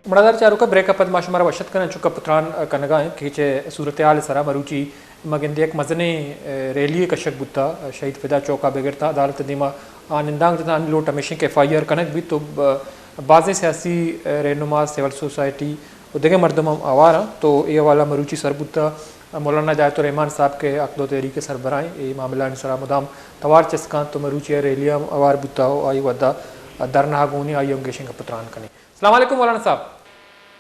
مردار چارو کا بریک اپد ماشمار وشت کنن چکا پتران کنگائیں کیچے صورتحال سرا مروچی مگندی ایک مزنی ریلی کشک بوتا شہید فدا چوکا بگرتا عدالت دیما نندانگ دتان لوٹ ہمیشہ کے فائر کنک بھی تو بعض سیاسی رہنما سول سوسائٹی و دیگر مردم آوارا تو یہ والا مروچی سربوتا مولانا ہدایت الرحمان صاحب کے عقد و تحریک سربراہیں یہ معاملہ انسرا مدام توار چسکان تو مروچی ریلیاں اوار بوتا ہو آئی ودا درنا گونی آئی انگیشن کا پتران کنے. السلام علیکم مولانا صاحب.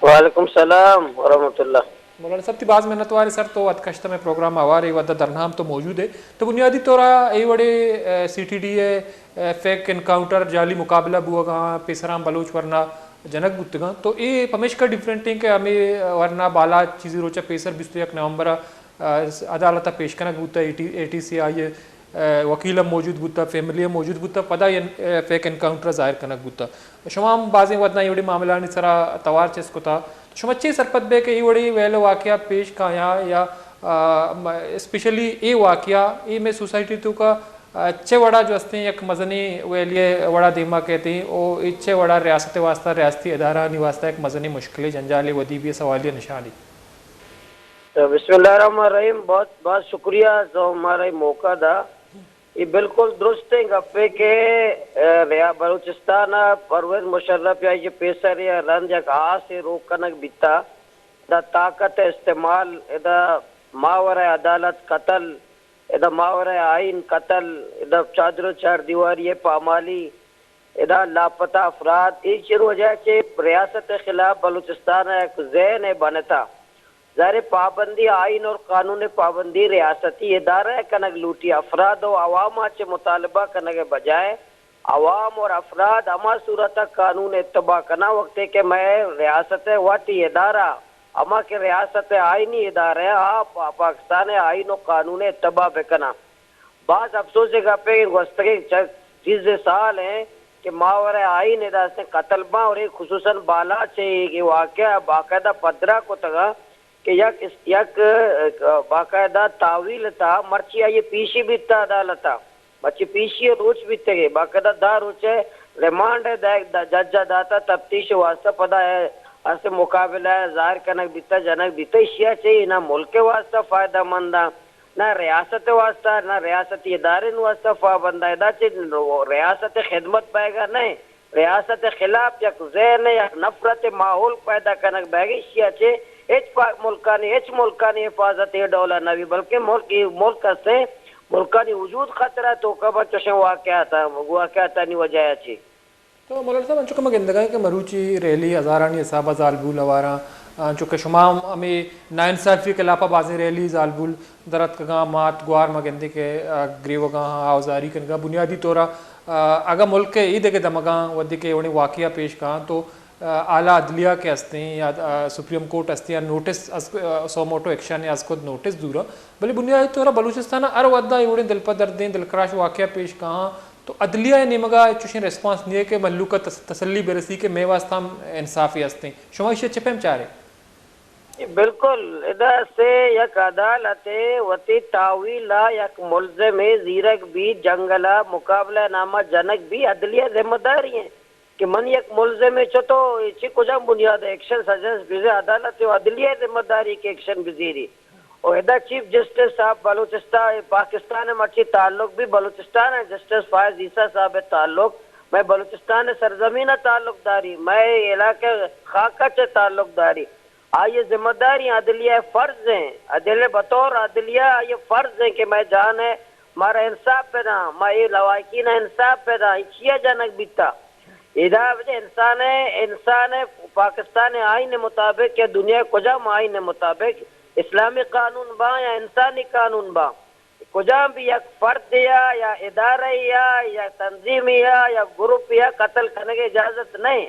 وعلیکم السلام ورحمۃ اللہ. مولانا صاحب تی بعض محنت والے سر تو ادکشت میں پروگرام آوارے ودا درنام تو موجود ہے تو بنیادی طورا ای وڑے C T D a fake encounter جعلی مقابلہ بوا گاں پیسرام بلوچ ورنہ جنک بتگاں تو یہ ہمیش کا ڈفرینٹ ہے کہ ہمیں ورنہ بالا چیزی روچا پیسر 21 نومبر عدالتہ پیش کنک بوتا اے ٹی سی آئی وکیل موجود بوتا فیملی موجود بوتا پدا فیک انکاؤنٹر ظاہر کنک بوتا شما بعضیں ودنا یہ وڑی معاملہ سرا توار چیز کو تھا شما چی سرپت بے کہ یہ وڑی ویل واقعہ پیش کھایا یا اسپیشلی یہ واقعہ یہ میں سوسائٹی تو کا اچھے وڑا جو ہستے ہیں ایک مزنی ویلیے وڑا دیما کہتے ہیں وہ اچھے وڑا ریاست واسطہ ریاستی ادارہ نہیں واسطہ ایک مزنی مشکل جنجال ودیبی سوالیہ نشانی. بسم اللہ الرحمن الرحیم. بہت بہت شکریہ جو ہمارا موقع دا. یہ بالکل درست ہے گپے کے بلوچستان پرویز مشرف یا یہ پیسر یا رنج یا کہاں سے روک کنک بیتا دا طاقت استعمال دا ماور عدالت قتل دا ماور آئین قتل دا چادر چار دیواری پامالی دا لاپتہ افراد ایک شروع وجہ سے ریاست خلاف بلوچستان ایک ذہن بنتا ظاہر پابندی آئین اور قانون پابندی ریاستی ادارہ کنگ لوٹی افراد و عوام سے مطالبہ کنگ بجائے عوام اور افراد اما صورت قانون اتباع کنا وقت کہ میں ریاست واٹی ادارہ اما کے ریاست آئینی ادارہ آپ پاکستان آئین و قانون اتباع بکنا. بعض افسوس کا پہ گستگی چیز سال ہیں کہ ماور آئین ادارہ سے قتل با اور ایک خصوصاً بالا سے واقعہ باقاعدہ پدرہ کو تگا کہ یک باقاعدہ تعویل تھا مرچی آئی پیشی بھی تا عدالتا مرچی پیشی روچ بھی تگے باقاعدہ دا روچے ریمانڈ ججہ داتا تفتیش واسطہ پدا ہے اسے مقابلہ ہے ظاہر کنک بیتا جنک بیتا اشیاء چاہیے نہ ملک واسطہ فائدہ مندہ نہ ریاست واسطہ نہ ریاستی ادارے واسطہ فائدہ ادا چاہیے ریاست خدمت پائے گا نہیں ریاست خلاف یک ذہن یک نفرت ماحول پیدا کنک بائے گا اشیاء چاہیے ایچ ملکانی حفاظت یہ ڈولا نوی بلکہ ملک سے ملکانی وجود خطرہ تو کب چشن واقعہ نہیں وجہ چی. تو مولانا صاحب انچو کما گندگاہیں کہ مروچی ریلی ہزارانی حسابہ زالبول ہوارا چونکہ شما ہمیں ناانصافی کے لاپا بازی ریلی زالبول درد کگاں مات گوار مگندے کے گریو گاں آوزاری کنگاں بنیادی طورا اگر ملک کے عید کے دمگاں ودی کے انہیں واقعہ پیش کہاں تو اعلیٰ عدلیہ کے ہستے ہیں یا سپریم کورٹ ہستے ہیں notes so motto action is خود نوٹس دورا بلی بنیادی طورا بلوچستان ار ودا یہ دل پر دردیں دلکراش واقعہ پیش کہاں تو عدلیہ نمگا چوشن ریسپانس نہیں ہے کہ ملو کا تسلی برسی کے میں واسطہ ہم انصافی ہستے ہیں شما اسے چپیم چاہ رہے. بالکل ادا سے یک عدالت وتی تعویلا یک ملزم زیرک بھی جنگلہ مقابلہ نامہ جنک بھی عدلیہ ذمہ داری ہیں کہ من یک ملزم ہے تو اسی کجا بنیاد ایکشن سجنس بزے عدالت و عدلیہ ذمہ داری کے ایکشن بزیری اور ادا چیف جسٹس صاحب بلوچستان پاکستان میں اچھی تعلق بھی بلوچستان ہے جسٹس فائز عیسیٰ صاحب تعلق میں بلوچستان سرزمین تعلق داری میں علاقے خاکہ سے تعلق داری آئیے ذمہ داری عدلیہ فرض ہیں عدلیہ بطور عدلیہ یہ فرض ہیں کہ میں جانے مارا انصاف پیدا میں یہ لوائقین انصاف پیدا اچھیا جانک بیتا ادا انسان پاکستان آئین مطابق یا دنیا کجام آئین مطابق اسلامی قانون با یا انسانی قانون با کجام بھی یک فرد یا ادارہ یا تنظیم یا گروپ یا قتل کرنے کی اجازت نہیں.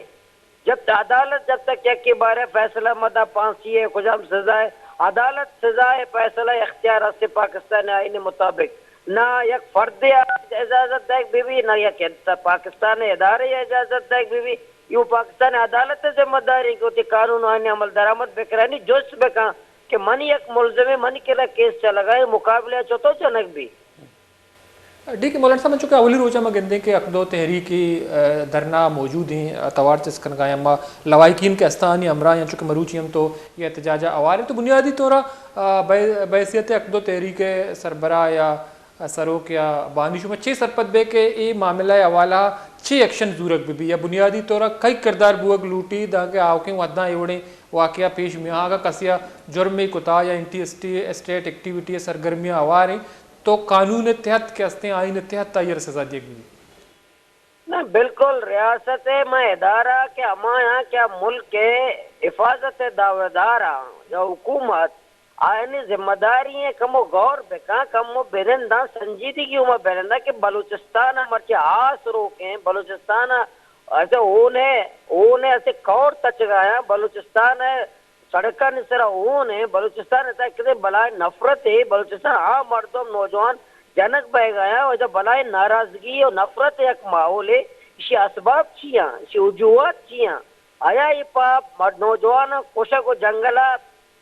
جب عدالت جب تک یک کے بارے فیصلہ مدہ پانسی ہے کجام سزائے عدالت سزائے فیصلہ اختیار سے پاکستان آئین مطابق نہ یک فرد اجازت دیکھ بھی نہ یک پاکستان ادارے اجازت دیکھ بھی یوں پاکستان عدالت ذمہ داری کہ قانون آئین عمل درآمد بکرانی جوش بکا کہ منی یک ملزم منی کے کیس چلا گئے مقابلہ چوتو چنک بھی. ٹھیک ہے مولانا صاحب چونکہ اولی روچہ میں گندے کہ اقدو تحریکی دھرنا موجود ہیں اتوار چس کنگائیں اما لوائقین کے استانی امرا یا چونکہ مروچی ہم تو یہ احتجاجہ اوار ہیں تو بنیادی طورا بحیثیت اقدو تحریک سربراہ یا سروک یا بانیشو میں 6 سرپت بے کہ یہ معاملہ حوالہ 6 ایکشن زورک بھی یا بنیادی طورا کئی کردار بوگ لوٹی دا کہ آوکیں وداں ایوڑیں واقعہ پیش میں آگا کسیا جرم کتا یا انٹی اسٹیٹ ایکٹیویٹی سرگرمیاں اوار ہیں تو قانون تحت کے ہستے آئین تحت تائیر سزا دیے گئی؟ نہ بالکل ریاست میں ادارہ کہ ہمارے یہاں کیا ملک کے حفاظت دعوے دارہ یا حکومت آئینی ذمہ داری ہیں کمو غور بکا کمو بیرندہ سنجیدگی میں بیرندہ کہ بلوچستان مرچے آس روکیں بلوچستان ایسے اونے ایسے کور تچ گایا بلوچستان سڑکہ نسرا اونے بلوچستان ایسا کدے بلائے نفرت ہے بلوچستان عام مردم نوجوان جنک بہ گیا اور جب بلائے ناراضگی اور نفرت ایک ماحول ہے اسی اسباب چیاں اسی وجوہات چیاں آیا یہ پاپ نوجوان کوشا کو جنگلہ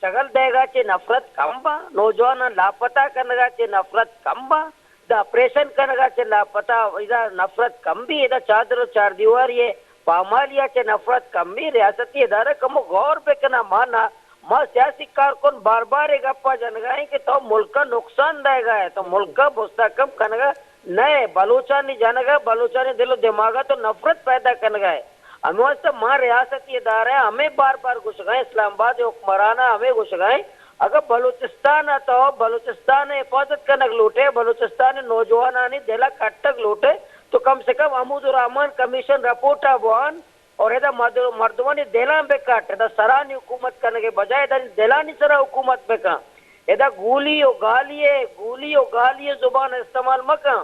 چگل دے گا چے نفرت کم با نوجوان لاپتہ کرنے گا چے نفرت کم با دا آپریشن کرنے گا چے لاپتہ ادھا نفرت کم بھی ادھا چادر و چار دیوار یہ پامالیا چے نفرت کم بھی ریاستی ادارہ کمو غور پہ کنا مانا ماں سیاسی کارکن بار بار ایک اپا جنگائیں کہ تو ملک کا نقصان دے گا ہے تو ملک کا مستحکم کرنے گا نئے بلوچانی جانے گا بلوچانی دل و دماغا تو نفرت پیدا کرنے گا ہے ہمیں واسطہ ماں ریاستی ادارہ ہے ہمیں بار بار گھس گئے اسلام آباد حکمرانہ ہمیں گھس گئے اگر بلوچستان تو بلوچستان حفاظت کرنے لوٹے بلوچستان نوجوانانی دلا کٹ تک لوٹے تو کم سے کم عمود الرحمان کمیشن رپورٹ آبوان اور ادھا مردمانی دیلان بے کٹ ادھا سرانی حکومت کرنے کے بجائے ادھا دیلانی سرا حکومت بے کن ادھا گولی و گالیے زبان استعمال مکن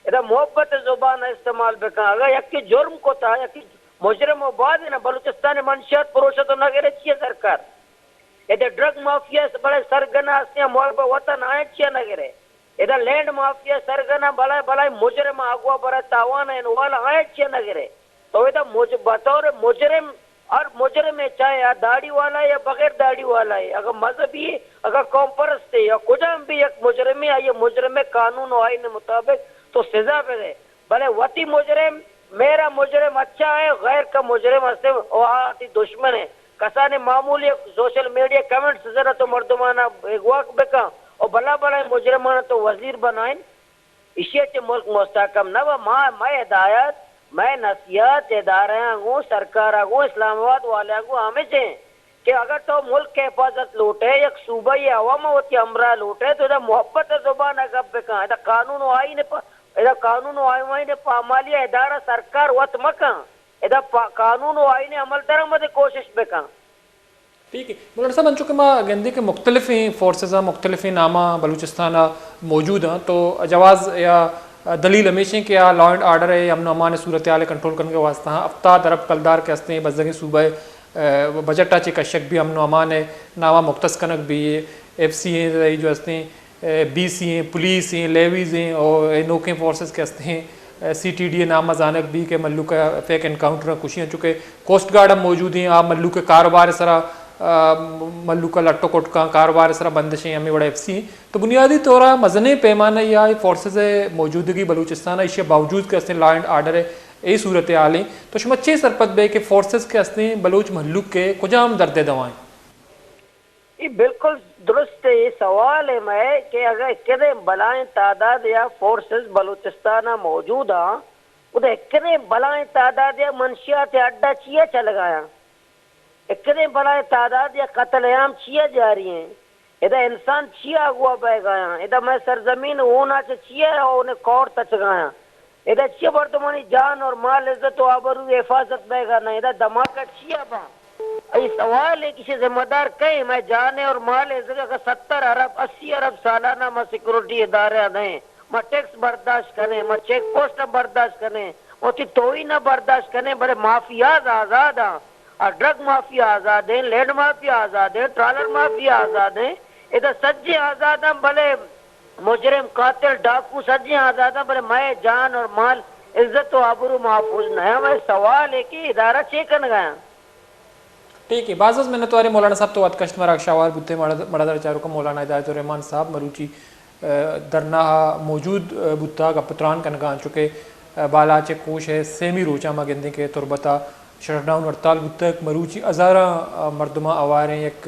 ادھا محبت زبان استعمال بے کن اگر یکی جرم کو تا یکی مجرم و بعد ہے نا بلوچستان منشیات پروشہ تو نہ گرے چیئے سرکار ادھا ڈرگ مافیا بڑے سرگنا ہستیاں محب وطن آئے چیئے نہ گرے ادھا لینڈ مافیا سرگنا بڑے مجرم آگوا برا تاوان ہے نوالا آئے چیئے نہ گرے تو ادھا بطور مجرم اور مجرم ہے چاہے یا داڑھی والا ہے یا بغیر داڑھی والا ہے اگر مذہبی ہے اگر قوم پرست ہے یا کجام بھی ایک مجرم ہے یہ مجرم قانون و آئین مطابق تو سزا پہ دے بھلے وطی مجرم میرا مجرم اچھا ہے غیر کا مجرم ہستے آتی دشمن ہے کسانے معمولی سوشل میڈیا کمنٹس ذرا تو مردمانہ اگواق بکا اور بلا بلا مجرمانہ تو وزیر بنائیں اسی اچھے ملک مستحکم نہ میں ہدایت میں نصیحت ادارے ہوں سرکار ہوں اسلام آباد والے ہوں ہمیں سے کہ اگر تو ملک کے حفاظت لوٹے ایک صوبہ یہ عوام ہوتی امرہ لوٹے تو ادھا محبت زبان اگر بکا ادھا قانون و آئین ادھا قانون و آئین پامالیہ ادارہ سرکار وط مکان ادھا قانون و آئین عمل درمد کوشش بکان ٹھیک ہے مولانا صاحب چونکہ ماں گندے کے مختلف فورسز ہیں مختلف نامہ بلوچستان موجود ہیں تو جواز یا دلیل ہمیشہ کہ لا اینڈ آرڈر ہے امن و امان صورتحال کنٹرول کرنے کے واسطہ ہیں افتاد ارب کلدار کے ہستے ہیں بزدگی صوبہ بجٹا چے کشک بھی امن و امان ہے نامہ مختص کنک بھی ہے ایف سی ہیں جو ہستے ہیں بی سی ہیں پولیس ہیں لیویز ہیں اور نوکیں فورسز کے ہستے ہیں سی ٹی ڈی نامہ زانک بھی کہ ملو کا فیک انکاؤنٹر کشیاں چونکہ کوسٹ گارڈ ہم موجود ہیں آپ ملو کے کاروبار سرا ملو کا لٹو کوٹ کا کاروبار سرا بندشیں ہمیں بڑا ایف سی ہیں تو بنیادی طور مزنے پیمانہ یا فورسز موجودگی بلوچستان اس کے باوجود کہ لا اینڈ آرڈر ہے یہ صورت حال ہیں تو شما 6 سرپت بے کہ فورسز کے ہستے بلوچ محلوق کے کجام درد دوائیں یہ بالکل درست ہے یہ سوال ہے میں کہ اگر کدے بلائیں تعداد یا فورسز بلوچستان موجود ہیں ادھے کدے بلائیں تعداد یا منشیات اڈا چیا چل گیا کدے بلائیں تعداد یا قتل عام چیا جاری ہیں ادھا انسان چیا ہوا بہ گیا ادھا میں سرزمین ہونا چیا انہیں کور تچ گیا ادھا چیا بردمانی جان اور مال عزت و آبرو حفاظت بہ گا ادھا دھماکہ چیا با یہ سوال ہے کسی ذمہ دار کہیں میں جانے اور مال عزت کا 70 ارب 80 ارب سالانہ میں سیکورٹی ادارے دیں میں ٹیکس برداشت کریں میں چیک پوسٹ برداشت کریں وہ توئی نہ برداشت کریں بڑے مافیاز آزاد ہیں اور ڈرگ مافیا آزاد ہیں لینڈ مافیا آزاد ہیں ٹرالر مافیا آزاد ہیں ادھر سجے آزاد ہیں بھلے مجرم قاتل ڈاکو سجے آزاد ہیں بھلے میں جان اور مال عزت و آبرو محفوظ نہ ہے میں سوال ہے کہ ادارہ چیکن گیا ٹھیک ہے بعض میں نتوارے مولانا صاحب تو وقت کشت مرا شاوار بوتے مردر چاروں کا مولانا ہدایت الرحمان صاحب مروچی درنا موجود بوتا گپتران کنگان چکے بالا چے کوش ہے سیمی روچا ما گندے کے تربتا شٹ ڈاؤن ہڑتال بوتا ایک مروچی ہزارہ مردمہ آواریں ایک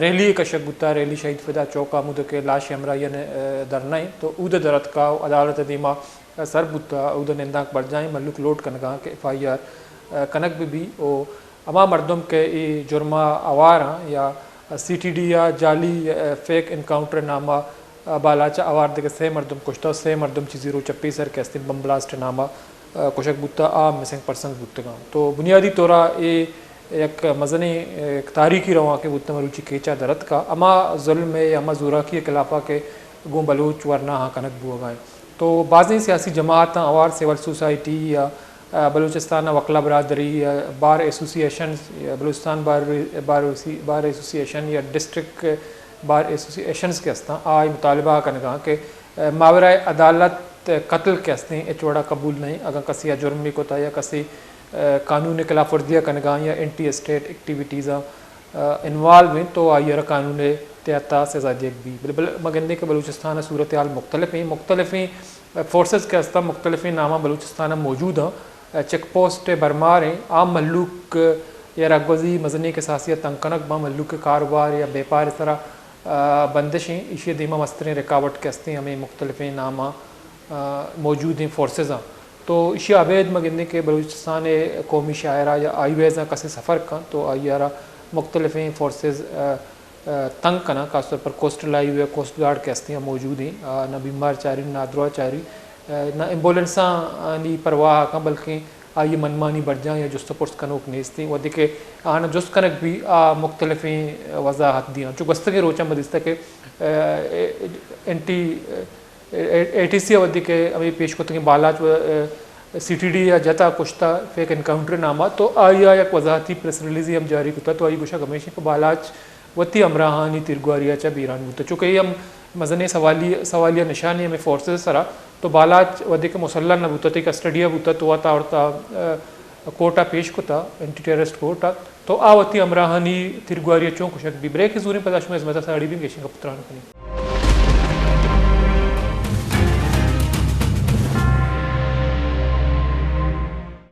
ریلی کشک بوتا ریلی شہید فدا چوکا مود کے لاش امرائین درنائیں تو اود درت کا عدالت دیما سر بوتا اود ننداک بڑھ جائیں ملک لوٹ کنگاں کے ایف آئی آر کنک بھی او اما مردم کے ای جرمہ آواراں یا سی ٹی ڈی یا جعلی فیک انکاؤنٹر نامہ بالاچا آوار دے کے 3 مردم کشتا 3 مردم چی 026 کے استن بم بلاسٹ نامہ کشک بوتا مسنگ پرسنز بوتگاں تو بنیادی طورا یہ ایک مزنی ایک تاریخی رواں کے بوتا مروچی کیچا درد کا اما ظلم ہے اما زوراکی خلافہ کے گوں بلوچ ورنہ ہاں کنک بو گائیں تو بعضیں سیاسی جماعتاں آوار سول سوسائٹی یا بلوچستان وکلا برادری یا bar association Balochistan bar association یا ڈسٹرکٹ بار ایسوسیشنز کے ہستاں آئی مطالبہ کنگاں کہ ماورائے عدالت قتل کے ہستیں اچوڑا قبول نہیں اگر کسی جرم بھی کوتا یا کسی قانون خلاف ورزیاں کنگاں یا اینٹی اسٹیٹ ایکٹیویٹیزاں انوالو ہیں تو آئی قانون تحتا سے زیادہ ایک بھی مگندے کے بلوچستان صورتحال مختلف ہیں فورسز کے ہستاں مختلف نامہ بلوچستان موجود ہیں چیک پوسٹ برمار ہیں عام ملوک یا رگوزی مزنی کے ساسیت تنکنک با ملوک کے کاروبار یا بیپار اس طرح بندشیں اشی دیمہ مستریں رکاوٹ کے ہستے ہمیں مختلف نامہ موجود ہیں فورسز ہیں تو اشی عبید مگندے کے بلوچستان قومی شاعرہ یا آئی ویزاں کسی سفر کا تو آئیارہ مختلف فورسز تنگ کنا خاص طور پر کوسٹل آئی ہوئے کوسٹ گارڈ کے ہستیاں موجود ہیں نہ بیمار چاری نہ ادروا چاری نہ ایمبولنساں نی پرواہ کا بلکہ آئی منمانی بڑھ جائیں یا جست پرس کنوک نیستی وہ دیکھے آنا جست کنک بھی مختلف وضاحت دیاں چونکہ بستگی روچہ مدستہ کے اے ٹی سی ودی کے ابھی پیش کرتے ہیں بالاچ سی ٹی ڈی یا جتا کشتا فیک انکاؤنٹر نامہ تو آیا ایک وضاحتی پریس ریلیزی ہم جاری کرتا تو آئی گوشہ گمیشی کو بالاچ وتی امراہانی تیرگواریا چا بیران ہوتا چونکہ یہ ہم مزنے سوالیہ نشانی ہمیں فورسز سرا تو بالاچ ودی کے مسلح نہ ہوتا تھا کسٹڈیا ہوتا تو آتا اور کوٹا پیش کتا اینٹی ٹیرسٹ کوٹا تو آوتی امراہانی تیرگواریا چون کشک بھی بریک زوریں پداش میں ازمتا ساڑی بھی گیشن کا پتران کنی